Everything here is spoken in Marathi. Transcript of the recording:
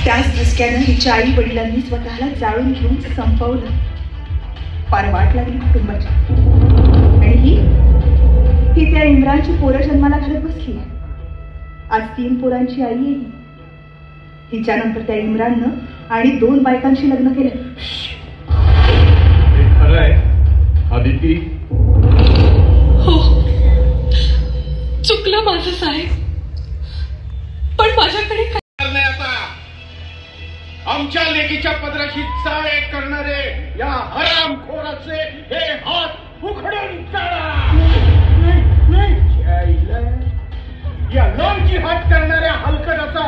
त्याच धसक्यानं हिच्या आई वडिलांनी स्वतःला जाळून घेऊन संपवलं. फार वाट लागली कुटुंबाची. आणि ही त्या इम्रानची पोरं जन्माला घालत बसली. आज 3 पोरांची आई आहे. हिच्यानंतर त्या इम्राननं आणि 2 बायकांशी लग्न केलं. खरं आहे आदिती? हो, चुकलं माझं साहेब, पण माझ्याकडे काय नाही. आता आमच्या लेकीच्या पदराशी चाळ एक करणारे या हरामखोराचे हे हात उखडून काढा. या लॉन्ची हात करणाऱ्या हलकटाचा